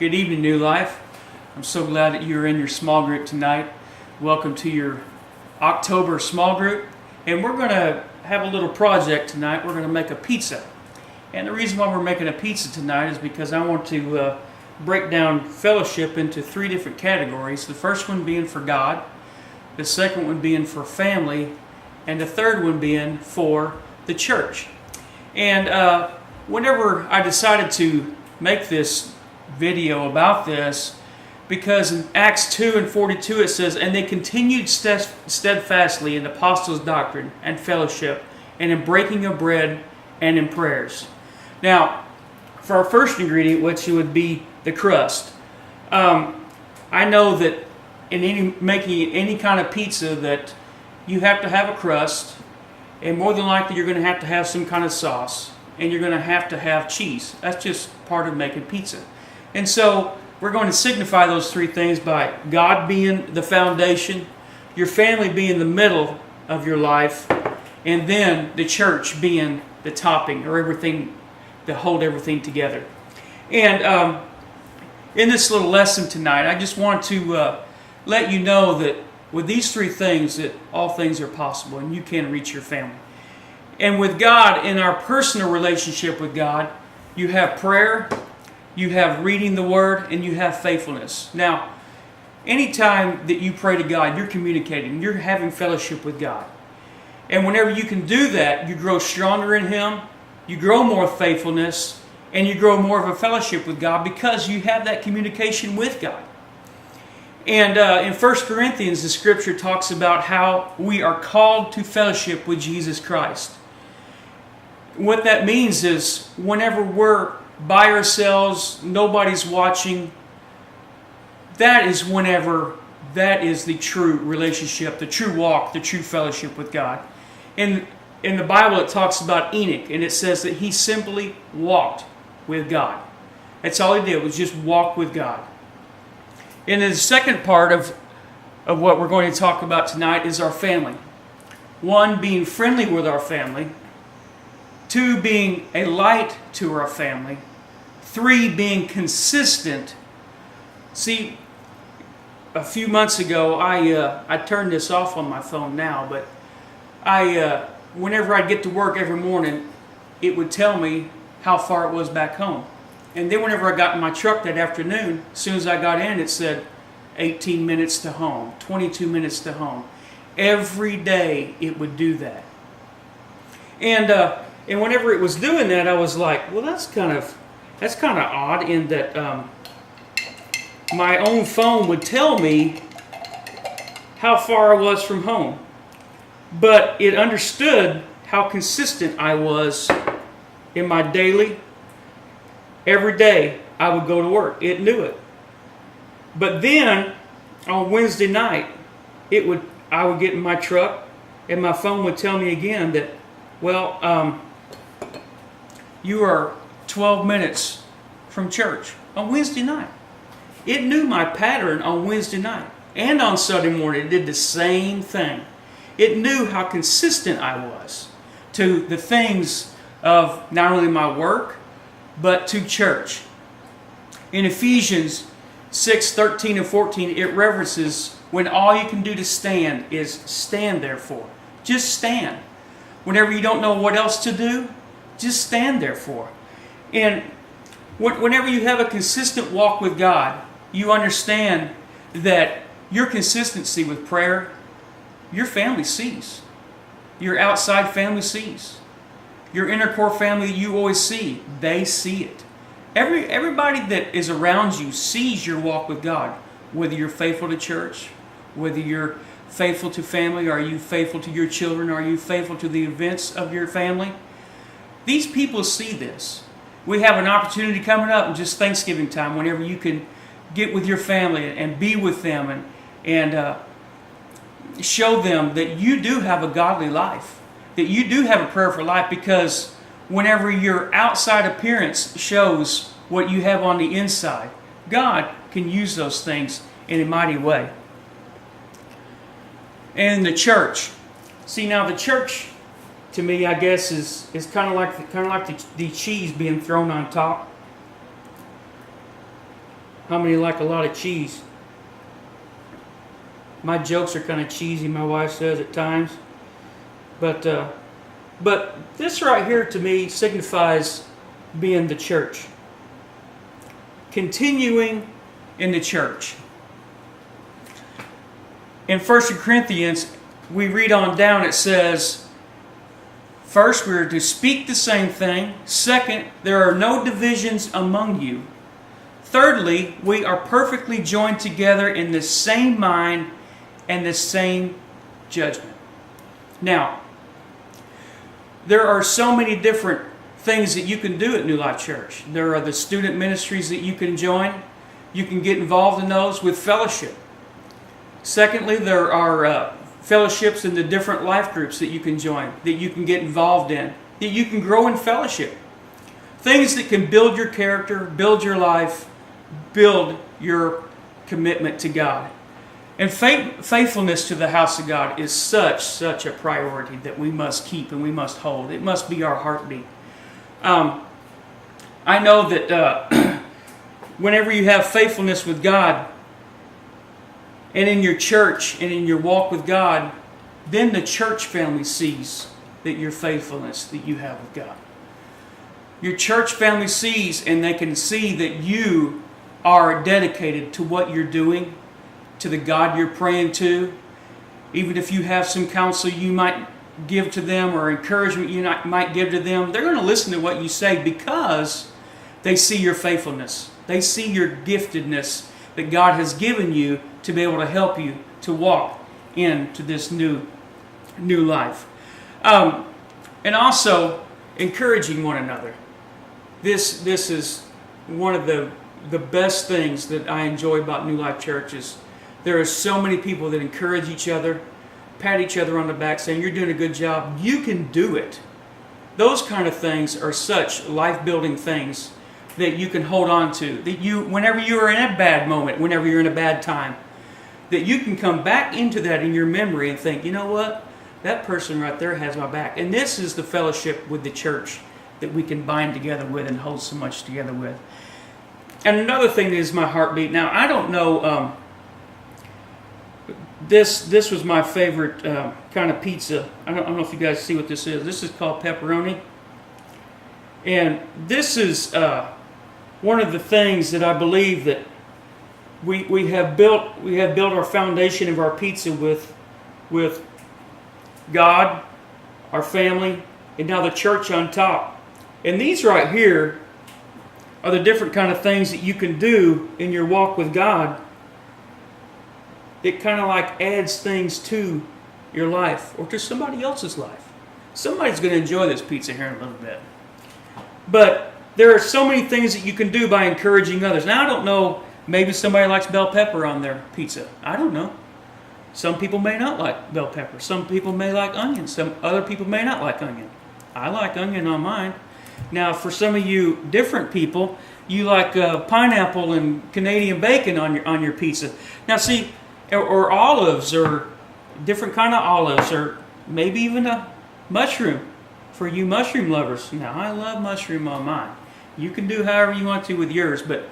Good evening, New Life. I'm so glad that you're in your small group tonight. Welcome to your October small group. And we're going to have a little project tonight. We're going to make a pizza. And the reason why we're making a pizza tonight is because I want to break down fellowship into three different categories. The first one being for God, the second one being for family, and the third one being for the church. And whenever I decided to make this video about this, because in Acts 2 and 42 it says, "And they continued steadfastly in the apostles' doctrine and fellowship, and in breaking of bread and in prayers." Now, for our first ingredient, which would be the crust, I know that in making any kind of pizza that you have to have a crust, and more than likely you're going to have some kind of sauce, and you're going to have cheese. That's just part of making pizza. And so we're going to signify those three things by God being the foundation, your family being the middle of your life, and then the church being the topping, or everything to hold everything together. And in this little lesson tonight, I just want to let you know that with these three things, that all things are possible and you can reach your family. And with God, in our personal relationship with God, you have prayer, you have reading the Word, and you have faithfulness. Now, anytime that you pray to God, you're communicating, you're having fellowship with God. And whenever you can do that, you grow stronger in Him, you grow more faithfulness, and you grow more of a fellowship with God because you have that communication with God. And in 1 Corinthians, the Scripture talks about how we are called to fellowship with Jesus Christ. What that means is whenever we're by ourselves, nobody's watching, that is the true relationship, the true walk, the true fellowship with God. In the Bible it talks about Enoch, and it says that he simply walked with God. That's all he did, was just walk with God. And the second part of what we're going to talk about tonight is our family. One, being friendly with our family. Two, being a light to our family. Three, being consistent. See, a few months ago, I turned this off on my phone now, but whenever I'd get to work every morning, it would tell me how far it was back home. And then whenever I got in my truck that afternoon, as soon as I got in, it said 18 minutes to home, 22 minutes to home. Every day it would do that. And whenever it was doing that, I was like, well, that's kind of odd, in that my own phone would tell me how far I was from home. But it understood how consistent I was in my daily, every day I would go to work. It knew it. But then on Wednesday night, I would get in my truck and my phone would tell me again that, well, you are 12 minutes from church on Wednesday night. It knew my pattern on Wednesday night. And on Sunday morning, it did the same thing. It knew how consistent I was to the things of not only my work, but to church. In Ephesians 6:13 and 14, it references when all you can do to stand is stand therefore. Just stand. Whenever you don't know what else to do, just stand therefore. And whenever you have a consistent walk with God, you understand that your consistency with prayer, your family sees. Your outside family sees. Your inner core family you always see, they see it. Everybody that is around you sees your walk with God. Whether you're faithful to church, whether you're faithful to family, are you faithful to your children, are you faithful to the events of your family? These people see this. We have an opportunity coming up in just Thanksgiving time, whenever you can get with your family and be with them and show them that you do have a godly life, that you do have a prayerful life, because whenever your outside appearance shows what you have on the inside, God can use those things in a mighty way. And the church. See, now the church, to me, I guess, is kind of like the cheese being thrown on top. How many like a lot of cheese? My jokes are kind of cheesy, my wife says at times. But this right here to me signifies being the church. Continuing in the church. In 1 Corinthians, we read on down, it says, first, we are to speak the same thing. Second, there are no divisions among you. Thirdly, we are perfectly joined together in the same mind and the same judgment. Now, there are so many different things that you can do at New Life Church. There are the student ministries that you can join. You can get involved in those with fellowship. Secondly, there are fellowships in the different life groups that you can join, that you can get involved in, that you can grow in fellowship. Things that can build your character, build your life, build your commitment to God. And faithfulness to the house of God is such a priority that we must keep and we must hold. It must be our heartbeat. I know that whenever you have faithfulness with God, and in your church and in your walk with God, then the church family sees that your faithfulness that you have with God. Your church family sees, and they can see that you are dedicated to what you're doing, to the God you're praying to. Even if you have some counsel you might give to them or encouragement you might give to them, they're going to listen to what you say because they see your faithfulness. They see your giftedness that God has given you to be able to help you to walk into this new life. And also encouraging one another. This is one of the best things that I enjoy about New Life Churches. There are so many people that encourage each other, pat each other on the back saying, you're doing a good job, you can do it. Those kind of things are such life-building things that you can hold on to. That you, whenever you are in a bad moment, whenever you're in a bad time, that you can come back into that in your memory and think, you know what? That person right there has my back. And this is the fellowship with the church that we can bind together with and hold so much together with. And another thing that is my heartbeat. Now, I don't know, this was my favorite kind of pizza. I don't know if you guys see what this is. This is called pepperoni. And this is one of the things that I believe that we have built our foundation of our pizza with God, our family, and now the church on top. And these right here are the different kind of things that you can do in your walk with God. It kind of like adds things to your life or to somebody else's life. Somebody's going to enjoy this pizza here in a little bit. But there are so many things that you can do by encouraging others. Now, I don't know, maybe somebody likes bell pepper on their pizza. I don't know. Some people may not like bell pepper. Some people may like onion. Some other people may not like onion. I like onion on mine. Now, for some of you different people, you like pineapple and Canadian bacon on your pizza. Now, see, or olives, or different kind of olives, or maybe even a mushroom for you mushroom lovers. Now, I love mushroom on mine. You can do however you want to with yours, but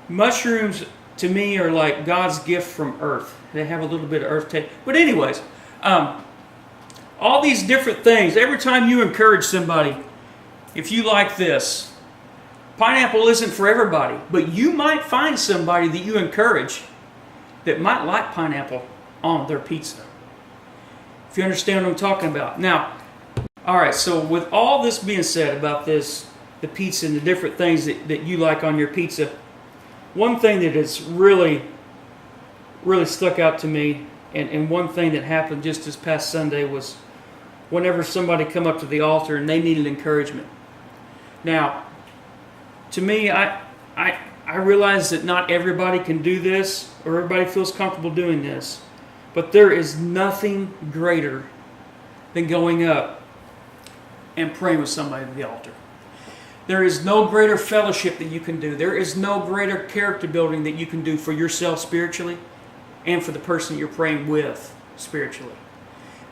mushrooms to me are like God's gift from earth. They have a little bit of earth taste. But anyways, all these different things, every time you encourage somebody, if you like this, pineapple isn't for everybody, but you might find somebody that you encourage that might like pineapple on their pizza. If you understand what I'm talking about. Now, all right, so with all this being said about this, the pizza and the different things that you like on your pizza, one thing that has really stuck out to me, and one thing that happened just this past Sunday was whenever somebody come up to the altar and they needed encouragement. Now, to me, I realize that not everybody can do this or everybody feels comfortable doing this, but there is nothing greater than going up and praying with somebody at the altar. There is no greater fellowship that you can do. There is no greater character building that you can do for yourself spiritually and for the person you're praying with spiritually.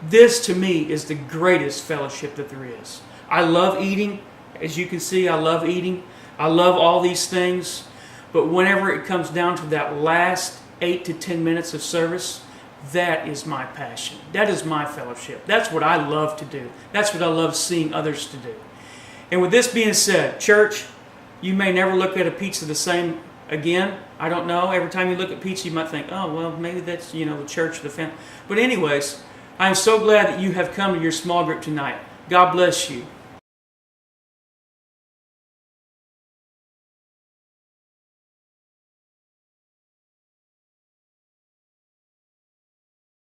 This, to me, is the greatest fellowship that there is. I love eating. As you can see, I love eating. I love all these things. But whenever it comes down to that last 8 to 10 minutes of service, that is my passion. That is my fellowship. That's what I love to do. That's what I love seeing others to do. And with this being said, church, you may never look at a pizza the same again. I don't know. Every time you look at pizza, you might think, oh, well, maybe that's, the church or the family. But anyways, I'm so glad that you have come to your small group tonight. God bless you.